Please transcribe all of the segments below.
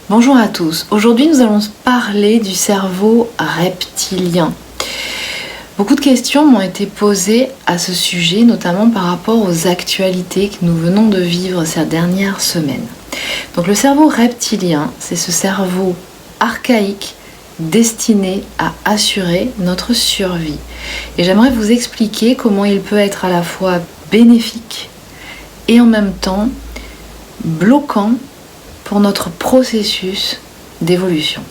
Bonjour à tous. Aujourd'hui, nous allons parler du cerveau reptilien. Beaucoup de questions m'ont été posées à ce sujet, notamment par rapport aux actualités que nous venons de vivre ces dernières semaines. Donc le cerveau reptilien, c'est ce cerveau archaïque destiné à assurer notre survie. Et j'aimerais vous expliquer comment il peut être à la fois bénéfique et en même temps bloquant pour notre processus d'évolution.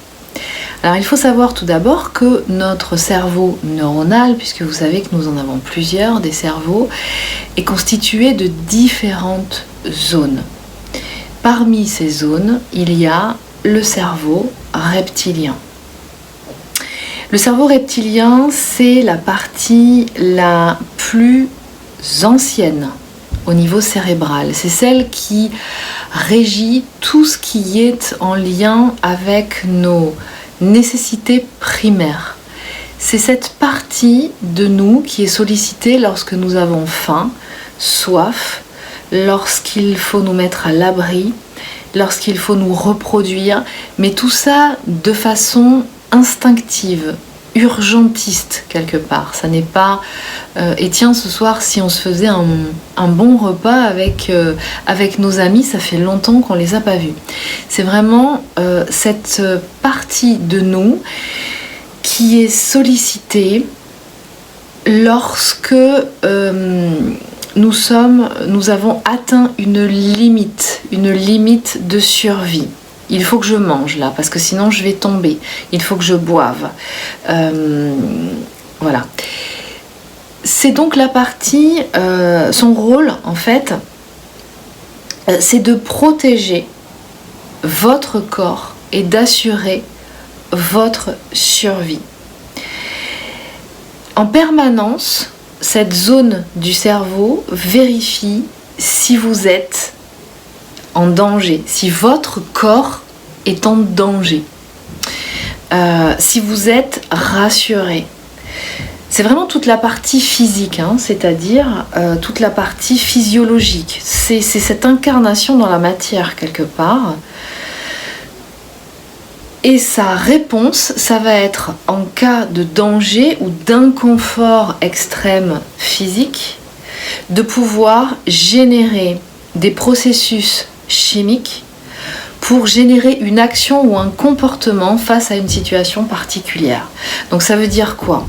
Alors il faut savoir tout d'abord que notre cerveau neuronal, puisque vous savez que nous en avons plusieurs, des cerveaux, est constitué de différentes zones. Parmi ces zones, il y a le cerveau reptilien. Le cerveau reptilien, c'est la partie la plus ancienne au niveau cérébral. C'est celle qui régit tout ce qui est en lien avec nos nécessités primaires. C'est cette partie de nous qui est sollicitée lorsque nous avons faim, soif, lorsqu'il faut nous mettre à l'abri, lorsqu'il faut nous reproduire, mais tout ça de façon instinctive, urgentiste quelque part. Ça n'est pas et tiens, ce soir si on se faisait un bon repas avec nos amis, ça fait longtemps qu'on les a pas vus. C'est vraiment cette partie de nous qui est sollicitée lorsque nous avons atteint une limite de survie. Il faut que je mange là, parce que sinon je vais tomber. Il faut que je boive. Voilà. C'est donc la partie, son rôle en fait, c'est de protéger votre corps et d'assurer votre survie. En permanence, cette zone du cerveau vérifie si vous êtes en danger, si votre corps est en danger, si vous êtes rassuré. C'est vraiment toute la partie physique, c'est-à-dire toute la partie physiologique. C'est cette incarnation dans la matière quelque part. Et sa réponse, ça va être en cas de danger ou d'inconfort extrême physique, de pouvoir générer des processus chimiques pour générer une action ou un comportement face à une situation particulière. Donc ça veut dire quoi ?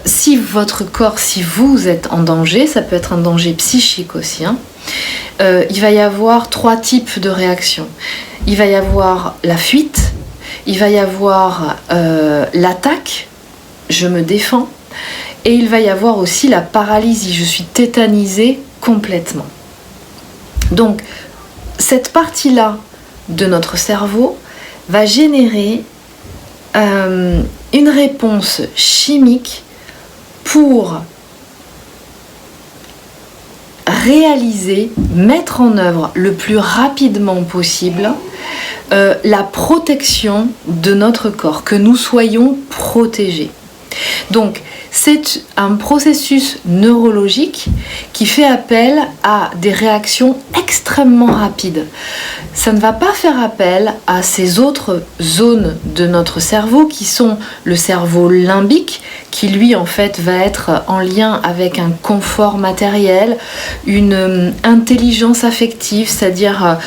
Si votre corps, si vous êtes en danger, ça peut être un danger psychique aussi, il va y avoir 3 types de réactions. Il va y avoir la fuite, il va y avoir l'attaque, je me défends, et il va y avoir aussi la paralysie, je suis tétanisée complètement. Donc, cette partie-là de notre cerveau va générer une réponse chimique pour réaliser, mettre en œuvre le plus rapidement possible la protection de notre corps, que nous soyons protégés. Donc, c'est un processus neurologique qui fait appel à des réactions extrêmement rapides. Ça ne va pas faire appel à ces autres zones de notre cerveau qui sont le cerveau limbique, qui lui en fait va être en lien avec un confort matériel, une intelligence affective, c'est-à-dire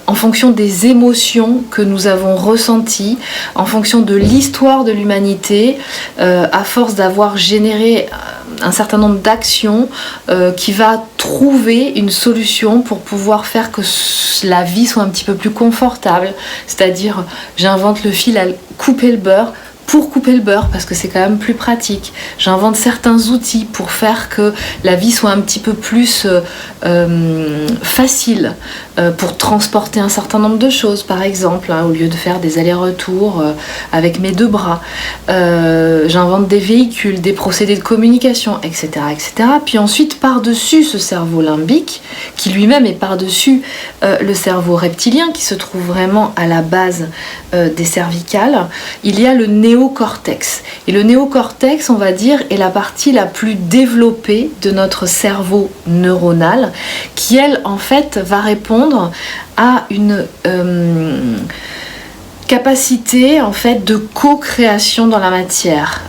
en fonction des émotions que nous avons ressenties, en fonction de l'histoire de l'humanité, à force d'avoir généré un certain nombre d'actions qui va trouver une solution pour pouvoir faire que la vie soit un petit peu plus confortable, c'est-à-dire j'invente le fil à couper le beurre pour couper le beurre parce que c'est quand même plus pratique. J'invente certains outils pour faire que la vie soit un petit peu plus facile pour transporter un certain nombre de choses, par exemple, au lieu de faire des allers-retours avec mes 2 bras. J'invente des véhicules, des procédés de communication, etc., etc. Puis ensuite, par-dessus ce cerveau limbique, qui lui-même est par-dessus le cerveau reptilien, qui se trouve vraiment à la base des cervicales, il y a le néocortex. Et le néocortex, on va dire, est la partie la plus développée de notre cerveau neuronal, qui elle, en fait, va répondre à capacité en fait de co-création dans la matière,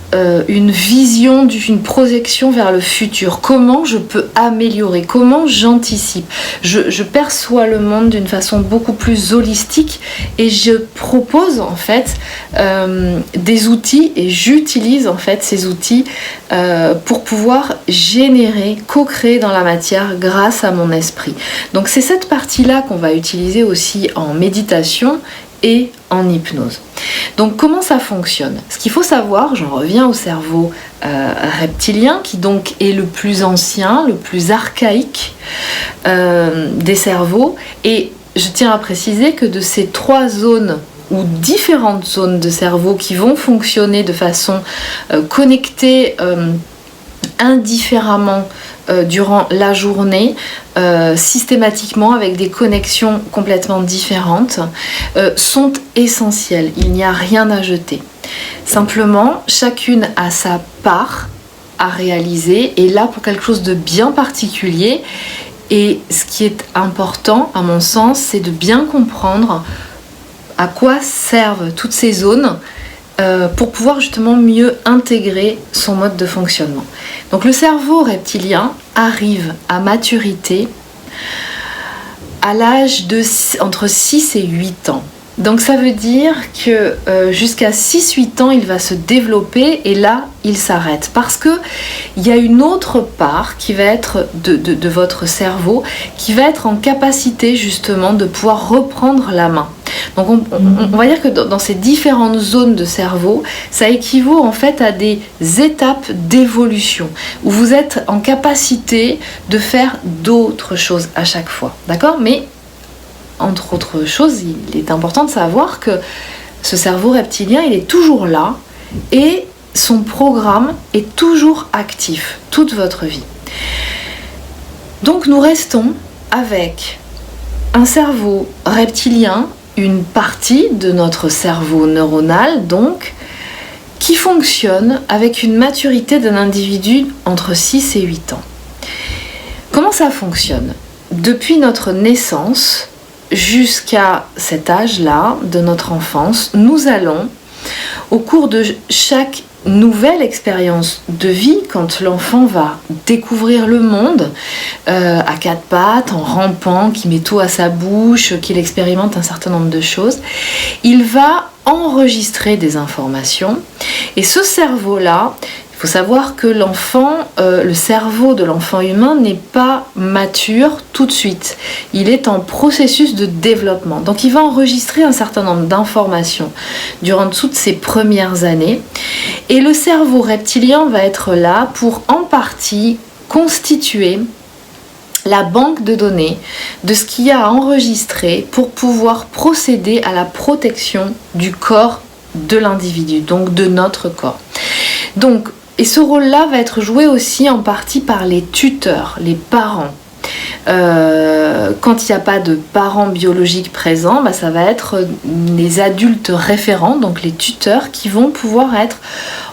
une vision, une projection vers le futur. Comment je peux améliorer, comment j'anticipe. Je perçois le monde d'une façon beaucoup plus holistique et je propose en fait des outils et j'utilise en fait ces outils pour pouvoir générer, co-créer dans la matière grâce à mon esprit. Donc c'est cette partie-là qu'on va utiliser aussi en méditation et en hypnose. Donc comment ça fonctionne? Ce qu'il faut savoir, j'en reviens au cerveau reptilien qui donc est le plus ancien, le plus archaïque des cerveaux, et je tiens à préciser que de ces 3 zones ou différentes zones de cerveau qui vont fonctionner de façon connectée indifféremment durant la journée, systématiquement avec des connexions complètement différentes, sont essentielles. Il n'y a rien à jeter. Simplement, chacune a sa part à réaliser et là pour quelque chose de bien particulier. Et ce qui est important, à mon sens, c'est de bien comprendre à quoi servent toutes ces zones pour pouvoir justement mieux intégrer son mode de fonctionnement. Donc le cerveau reptilien arrive à maturité à l'âge de entre 6 et 8 ans. Donc ça veut dire que jusqu'à 6-8 ans, il va se développer et là, il s'arrête. Parce qu'il y a une autre part qui va être de votre cerveau, qui va être en capacité justement de pouvoir reprendre la main. Donc on va dire que dans ces différentes zones de cerveau, ça équivaut en fait à des étapes d'évolution où vous êtes en capacité de faire d'autres choses à chaque fois. D'accord ? Mais entre autres choses, il est important de savoir que ce cerveau reptilien, il est toujours là et son programme est toujours actif toute votre vie. Donc nous restons avec un cerveau reptilien, une partie de notre cerveau neuronal donc, qui fonctionne avec une maturité d'un individu entre 6 et 8 ans. Comment ça fonctionne ? Depuis notre naissance jusqu'à cet âge-là de notre enfance, nous allons, au cours de chaque nouvelle expérience de vie, quand l'enfant va découvrir le monde à 4 pattes, en rampant, qui met tout à sa bouche, qu'il expérimente un certain nombre de choses, il va enregistrer des informations et ce cerveau-là, il faut savoir que le cerveau de l'enfant humain n'est pas mature tout de suite. Il est en processus de développement. Donc il va enregistrer un certain nombre d'informations durant toutes ces premières années. Et le cerveau reptilien va être là pour en partie constituer la banque de données de ce qu'il y a à enregistrer pour pouvoir procéder à la protection du corps de l'individu, donc de notre corps. Et ce rôle-là va être joué aussi en partie par les tuteurs, les parents. Quand il n'y a pas de parents biologiques présents, ça va être les adultes référents, donc les tuteurs, qui vont pouvoir être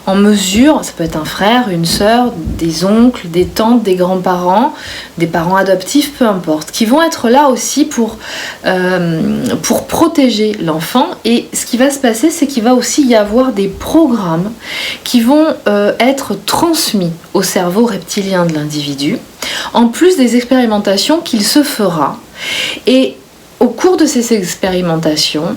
en mesure, ça peut être un frère, une sœur, des oncles, des tantes, des grands-parents, des parents adoptifs, peu importe, qui vont être là aussi pour protéger l'enfant. Et ce qui va se passer, c'est qu'il va aussi y avoir des programmes qui vont être transmis au cerveau reptilien de l'individu, en plus des expérimentations qu'il se fera. Et au cours de ces expérimentations,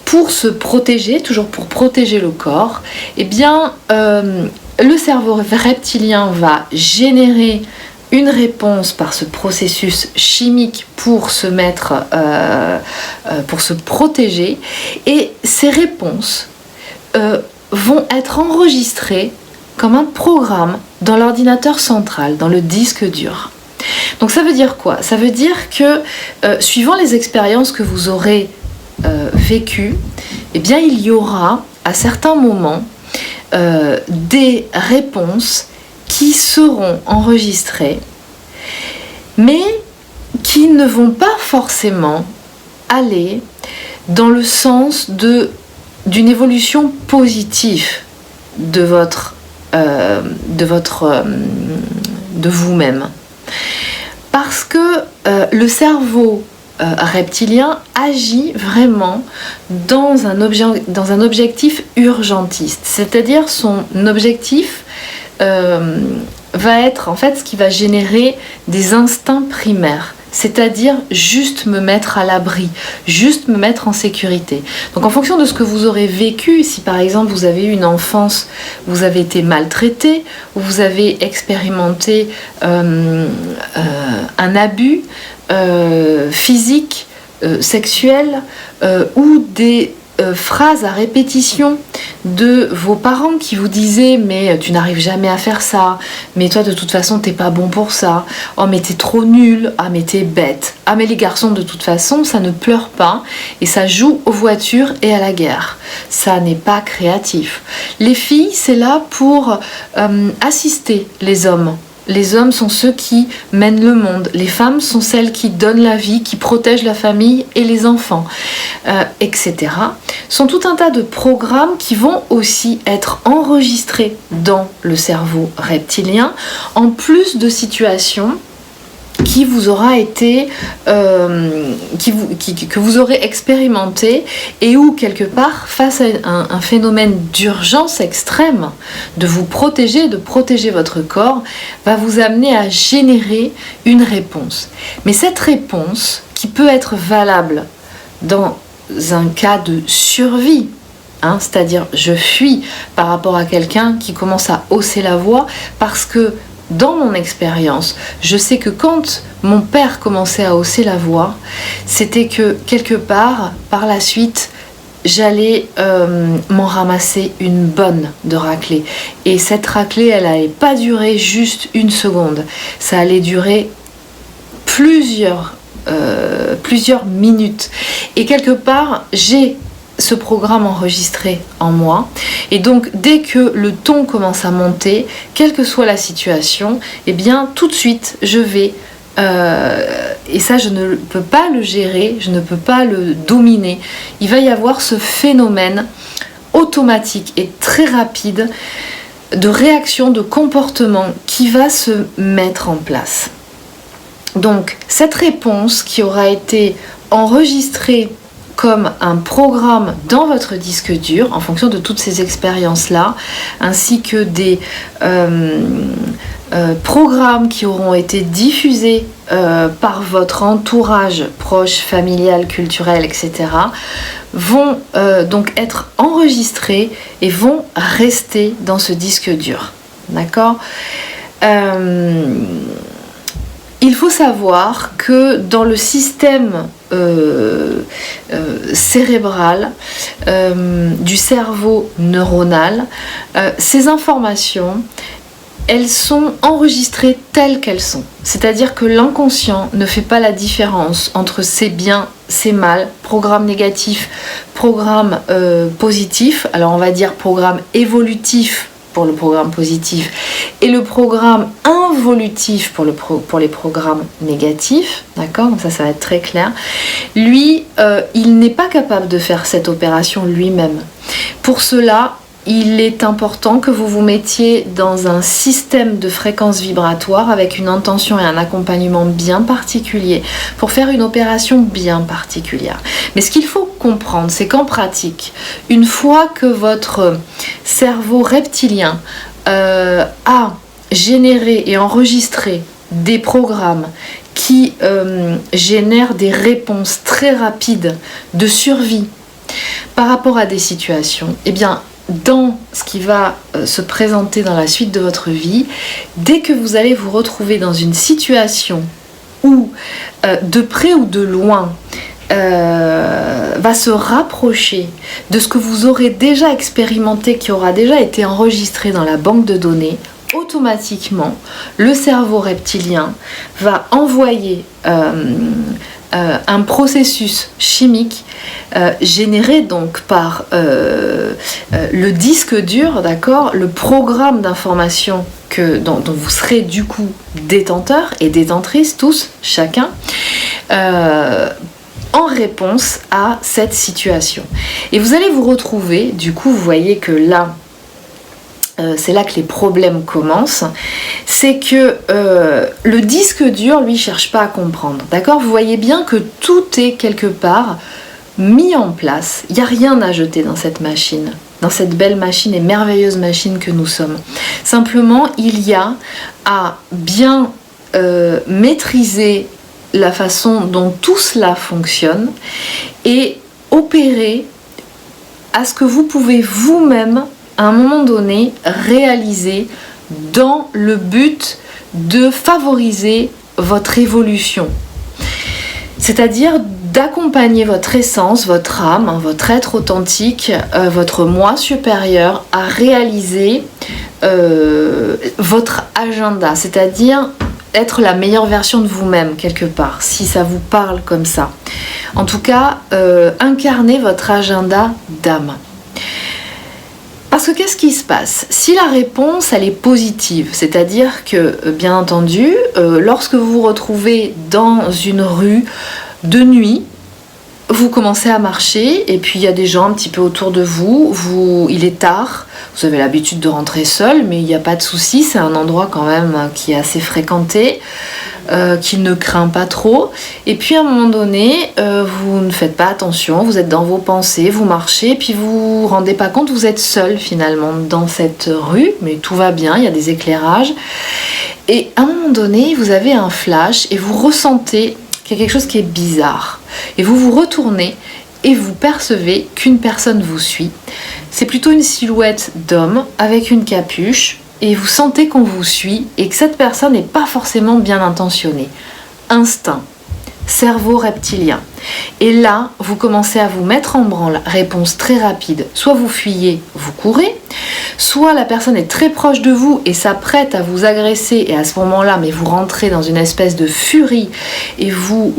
pour se protéger, toujours pour protéger le corps, eh bien, le cerveau reptilien va générer une réponse par ce processus chimique pour se pour se protéger, et ces réponses vont être enregistrées comme un programme dans l'ordinateur central, dans le disque dur. Donc ça veut dire quoi ? Ça veut dire que suivant les expériences que vous aurez vécues, eh bien il y aura à certains moments des réponses qui seront enregistrées, mais qui ne vont pas forcément aller dans le sens d'une évolution positive de vous-même. Parce que le cerveau reptilien agit vraiment dans un objectif urgentiste. C'est-à-dire son objectif va être en fait ce qui va générer des instincts primaires. C'est-à-dire juste me mettre à l'abri, juste me mettre en sécurité. Donc en fonction de ce que vous aurez vécu, si par exemple vous avez eu une enfance, vous avez été maltraité, ou vous avez expérimenté un abus physique, sexuel, ou des phrases à répétition de vos parents qui vous disaient mais tu n'arrives jamais à faire ça, mais toi de toute façon t'es pas bon pour ça, oh mais t'es trop nul, ah mais t'es bête, ah mais les garçons de toute façon ça ne pleure pas et ça joue aux voitures et à la guerre, ça n'est pas créatif. Les filles c'est là pour assister les hommes. Les hommes sont ceux qui mènent le monde. Les femmes sont celles qui donnent la vie, qui protègent la famille et les enfants, etc. Sont tout un tas de programmes qui vont aussi être enregistrés dans le cerveau reptilien, en plus de situations qui vous aura été, que vous aurez expérimenté et où quelque part, face à un phénomène d'urgence extrême, de vous protéger, de protéger votre corps, va vous amener à générer une réponse. Mais cette réponse, qui peut être valable dans un cas de survie, c'est-à-dire je fuis par rapport à quelqu'un qui commence à hausser la voix parce que dans mon expérience, je sais que quand mon père commençait à hausser la voix, c'était que quelque part, par la suite, j'allais m'en ramasser une bonne de raclée. Et cette raclée, elle n'allait pas durer juste une seconde. Ça allait durer plusieurs minutes. Et quelque part, j'ai ce programme enregistré en moi et donc dès que le ton commence à monter, quelle que soit la situation, eh bien tout de suite je vais et ça je ne peux pas le gérer, je ne peux pas le dominer. Il va y avoir ce phénomène automatique et très rapide de réaction, de comportement qui va se mettre en place. Donc cette réponse qui aura été enregistrée comme un programme dans votre disque dur en fonction de toutes ces expériences-là, ainsi que des programmes qui auront été diffusés par votre entourage proche, familial, culturel, etc., vont donc être enregistrés et vont rester dans ce disque dur. D'accord ? Il faut savoir que dans le système cérébral du cerveau neuronal, ces informations, elles sont enregistrées telles qu'elles sont. C'est-à-dire que l'inconscient ne fait pas la différence entre c'est bien, c'est mal, programme négatif, programme positif. Alors on va dire programme évolutif pour le programme positif et le programme involutif pour les programmes négatifs, d'accord ? Donc ça va être très clair. Lui, il n'est pas capable de faire cette opération lui-même. Pour cela, il est important que vous vous mettiez dans un système de fréquence vibratoire avec une intention et un accompagnement bien particulier pour faire une opération bien particulière. Mais ce qu'il faut comprendre, c'est qu'en pratique, une fois que votre cerveau reptilien a généré et enregistré des programmes qui génèrent des réponses très rapides de survie par rapport à des situations, eh bien, dans ce qui va se présenter dans la suite de votre vie, dès que vous allez vous retrouver dans une situation où, de près ou de loin, va se rapprocher de ce que vous aurez déjà expérimenté, qui aura déjà été enregistré dans la banque de données, automatiquement, le cerveau reptilien va envoyer un processus chimique généré donc par le disque dur, d'accord, le programme d'information dont vous serez du coup détenteur et détentrice, tous, chacun, en réponse à cette situation. Et vous allez vous retrouver, du coup, vous voyez que là, c'est là que les problèmes commencent, c'est que le disque dur, lui, cherche pas à comprendre, d'accord ? Vous voyez bien que tout est quelque part mis en place, il n'y a rien à jeter dans cette machine, dans cette belle machine et merveilleuse machine que nous sommes. Simplement, il y a à bien maîtriser la façon dont tout cela fonctionne et opérer à ce que vous pouvez vous-même, à un moment donné, réaliser dans le but de favoriser votre évolution. C'est-à-dire d'accompagner votre essence, votre âme, votre être authentique, votre moi supérieur à réaliser votre agenda, c'est-à-dire être la meilleure version de vous-même quelque part, si ça vous parle comme ça. En tout cas, incarner votre agenda d'âme. Parce que qu'est-ce qui se passe ? Si la réponse elle est positive, c'est-à-dire que bien entendu, lorsque vous vous retrouvez dans une rue de nuit, vous commencez à marcher et puis il y a des gens un petit peu autour de vous, il est tard, vous avez l'habitude de rentrer seul, mais il n'y a pas de souci, c'est un endroit quand même qui est assez fréquenté, qui ne craint pas trop. Et puis à un moment donné, vous ne faites pas attention, vous êtes dans vos pensées, vous marchez, et puis vous vous rendez pas compte, vous êtes seul finalement dans cette rue, mais tout va bien, il y a des éclairages. Et à un moment donné, vous avez un flash et vous ressentez qu'il y a quelque chose qui est bizarre. Et vous vous retournez et vous percevez qu'une personne vous suit. C'est plutôt une silhouette d'homme avec une capuche et vous sentez qu'on vous suit et que cette personne n'est pas forcément bien intentionnée. Instinct, cerveau reptilien. Et là, vous commencez à vous mettre en branle. Réponse très rapide. Soit vous fuyez, vous courez, soit la personne est très proche de vous et s'apprête à vous agresser et à ce moment-là, mais vous rentrez dans une espèce de furie et vous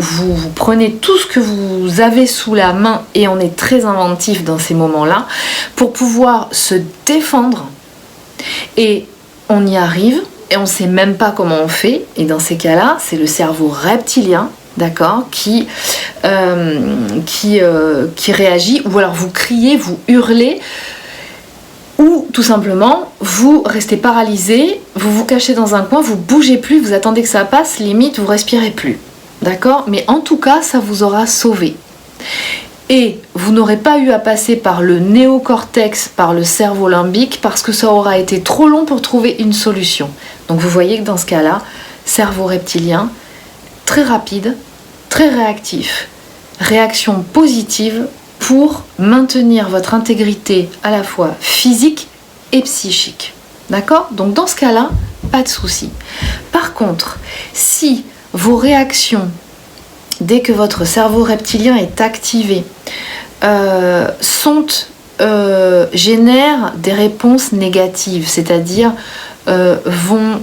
prenez tout ce que vous avez sous la main et on est très inventif dans ces moments-là pour pouvoir se défendre et on y arrive et on ne sait même pas comment on fait et dans ces cas-là, c'est le cerveau reptilien, d'accord, qui réagit ou alors vous criez, vous hurlez ou tout simplement, vous restez paralysé, vous vous cachez dans un coin, vous bougez plus, vous attendez que ça passe, limite vous respirez plus. D'accord ? Mais en tout cas, ça vous aura sauvé. Et vous n'aurez pas eu à passer par le néocortex, par le cerveau limbique, parce que ça aura été trop long pour trouver une solution. Donc vous voyez que dans ce cas-là, cerveau reptilien, très rapide, très réactif. Réaction positive pour maintenir votre intégrité à la fois physique et psychique. D'accord ? Donc dans ce cas-là, pas de souci. Par contre, si vos réactions, dès que votre cerveau reptilien est activé, génèrent des réponses négatives, c'est-à-dire vont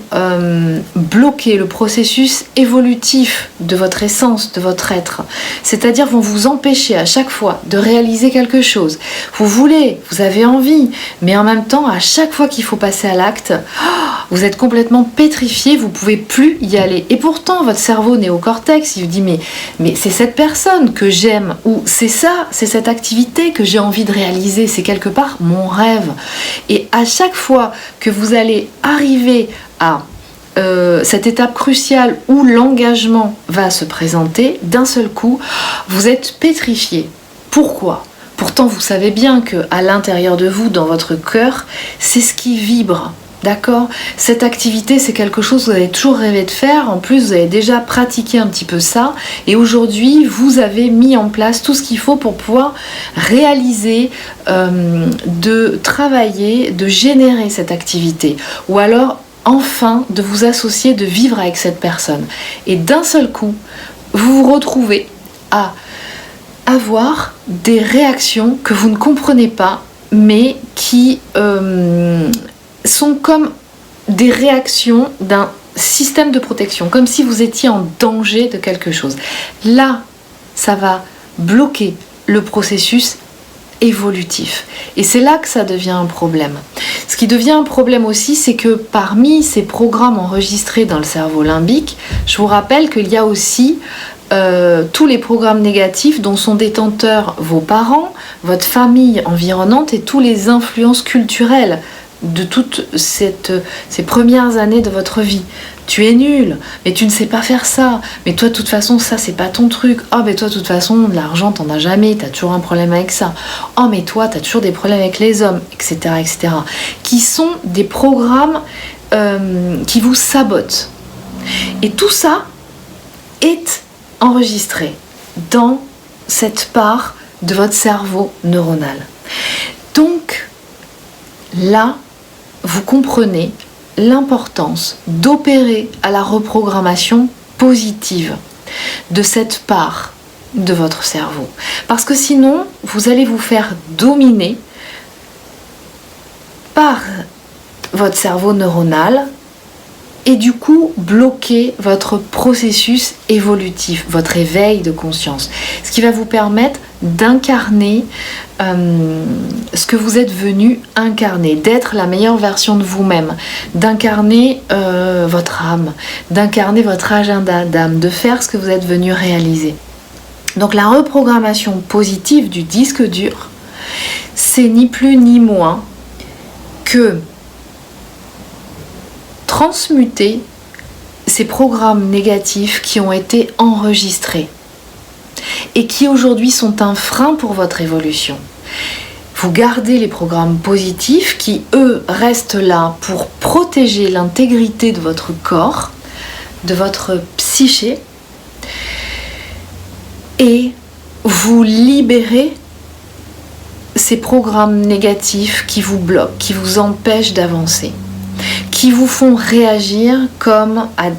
bloquer le processus évolutif de votre essence, de votre être. C'est-à-dire vont vous empêcher à chaque fois de réaliser quelque chose. Vous voulez, vous avez envie, mais en même temps, à chaque fois qu'il faut passer à l'acte, vous êtes complètement pétrifié, vous ne pouvez plus y aller. Et pourtant, votre cerveau néocortex, il vous dit mais c'est cette personne que j'aime, ou c'est ça, c'est cette activité que j'ai envie de réaliser, c'est quelque part mon rêve. Et à chaque fois que vous allez arriver à cette étape cruciale où l'engagement va se présenter, d'un seul coup, vous êtes pétrifié. Pourquoi ? Pourtant, vous savez bien qu'à l'intérieur de vous, dans votre cœur, c'est ce qui vibre. D'accord ? Cette activité, c'est quelque chose que vous avez toujours rêvé de faire. En plus, vous avez déjà pratiqué un petit peu ça. Et aujourd'hui, vous avez mis en place tout ce qu'il faut pour pouvoir réaliser, de travailler, de générer cette activité. Ou alors, enfin, de vous associer, de vivre avec cette personne. Et d'un seul coup, vous vous retrouvez à avoir des réactions que vous ne comprenez pas, mais qui sont comme des réactions d'un système de protection, comme si vous étiez en danger de quelque chose. Là, ça va bloquer le processus évolutif. Et c'est là que ça devient un problème. Ce qui devient un problème aussi, c'est que parmi ces programmes enregistrés dans le cerveau limbique, je vous rappelle qu'il y a aussi tous les programmes négatifs dont sont détenteurs vos parents, votre famille environnante et toutes les influences culturelles de toutes ces premières années de votre vie. Tu es nul, mais tu ne sais pas faire ça. Mais toi, de toute façon, ça, c'est pas ton truc. Oh, mais toi, de toute façon, de l'argent, t'en as jamais. T'as toujours un problème avec ça. Oh, mais toi, t'as toujours des problèmes avec les hommes, etc., etc. Qui sont des programmes qui vous sabotent. Et tout ça est enregistré dans cette part de votre cerveau neuronal. Donc, là, vous comprenez l'importance d'opérer à la reprogrammation positive de cette part de votre cerveau. Parce que sinon, vous allez vous faire dominer par votre cerveau neuronal et du coup bloquer votre processus évolutif, votre éveil de conscience. Ce qui va vous permettre d'incarner ce que vous êtes venu incarner, d'être la meilleure version de vous-même, d'incarner votre âme, d'incarner votre agenda d'âme, de faire ce que vous êtes venu réaliser. Donc la reprogrammation positive du disque dur, c'est ni plus ni moins que transmuter ces programmes négatifs qui ont été enregistrés et qui aujourd'hui sont un frein pour votre évolution. Vous gardez les programmes positifs qui, eux, restent là pour protéger l'intégrité de votre corps, de votre psyché, et vous libérez ces programmes négatifs qui vous bloquent, qui vous empêchent d'avancer, qui vous font réagir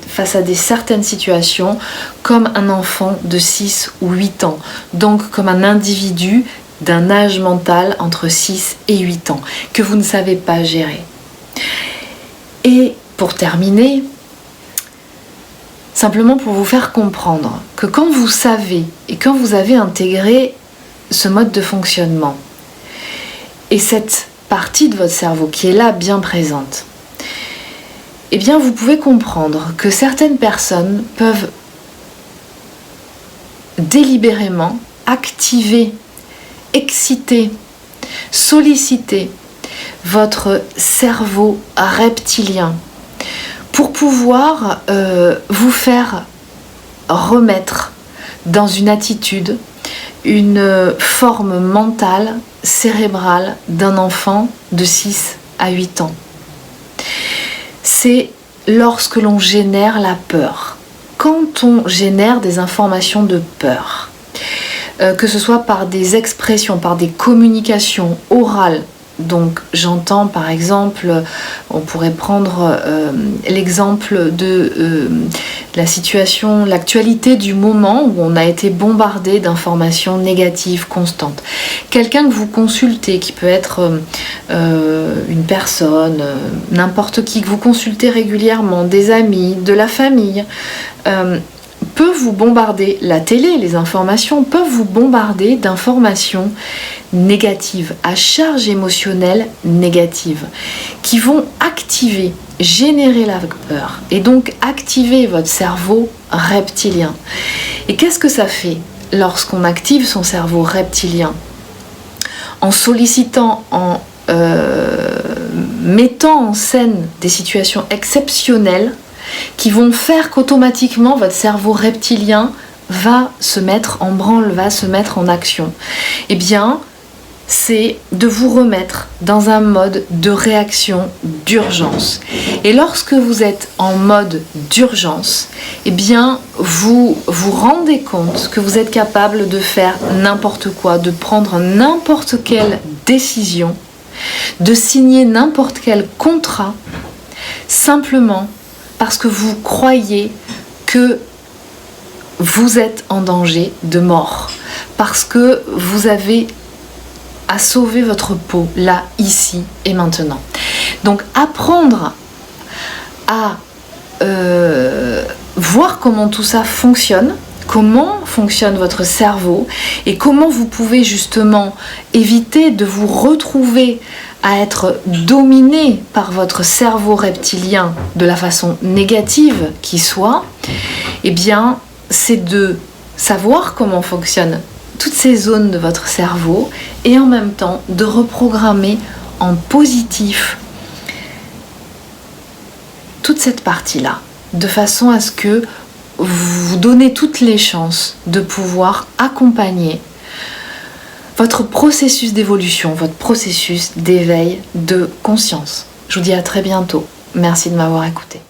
face à certaines situations comme un enfant de 6 ou 8 ans, donc comme un individu d'un âge mental entre 6 et 8 ans, que vous ne savez pas gérer. Et pour terminer, simplement pour vous faire comprendre que quand vous savez et quand vous avez intégré ce mode de fonctionnement et cette partie de votre cerveau qui est là bien présente, eh bien vous pouvez comprendre que certaines personnes peuvent délibérément activer, exciter, solliciter votre cerveau reptilien pour pouvoir vous faire remettre dans une attitude, une forme mentale, cérébrale d'un enfant de 6 à 8 ans. C'est lorsque l'on génère la peur. Quand on génère des informations de peur, que ce soit par des expressions, par des communications orales, donc j'entends par exemple, on pourrait prendre l'exemple de la situation, l'actualité du moment où on a été bombardé d'informations négatives constantes. Quelqu'un que vous consultez, qui peut être une personne, n'importe qui, que vous consultez régulièrement, des amis, de la famille, peut vous bombarder, la télé, les informations peuvent vous bombarder d'informations négatives, à charge émotionnelle négative, qui vont activer, générer la peur et donc activer votre cerveau reptilien. Et qu'est-ce que ça fait lorsqu'on active son cerveau reptilien? En sollicitant, en mettant en scène des situations exceptionnelles qui vont faire qu'automatiquement votre cerveau reptilien va se mettre en branle, va se mettre en action. Eh bien, c'est de vous remettre dans un mode de réaction d'urgence. Et lorsque vous êtes en mode d'urgence, eh bien, vous vous rendez compte que vous êtes capable de faire n'importe quoi, de prendre n'importe quelle décision, de signer n'importe quel contrat, simplement parce que vous croyez que vous êtes en danger de mort, parce que vous avez à sauver votre peau, là, ici et maintenant. Donc apprendre à voir comment tout ça fonctionne, comment fonctionne votre cerveau et comment vous pouvez justement éviter de vous retrouver à être dominé par votre cerveau reptilien de la façon négative qui soit, eh bien, c'est de savoir comment fonctionnent toutes ces zones de votre cerveau et en même temps de reprogrammer en positif toute cette partie-là, de façon à ce que vous vous donnez toutes les chances de pouvoir accompagner votre processus d'évolution, votre processus d'éveil de conscience. Je vous dis à très bientôt. Merci de m'avoir écouté.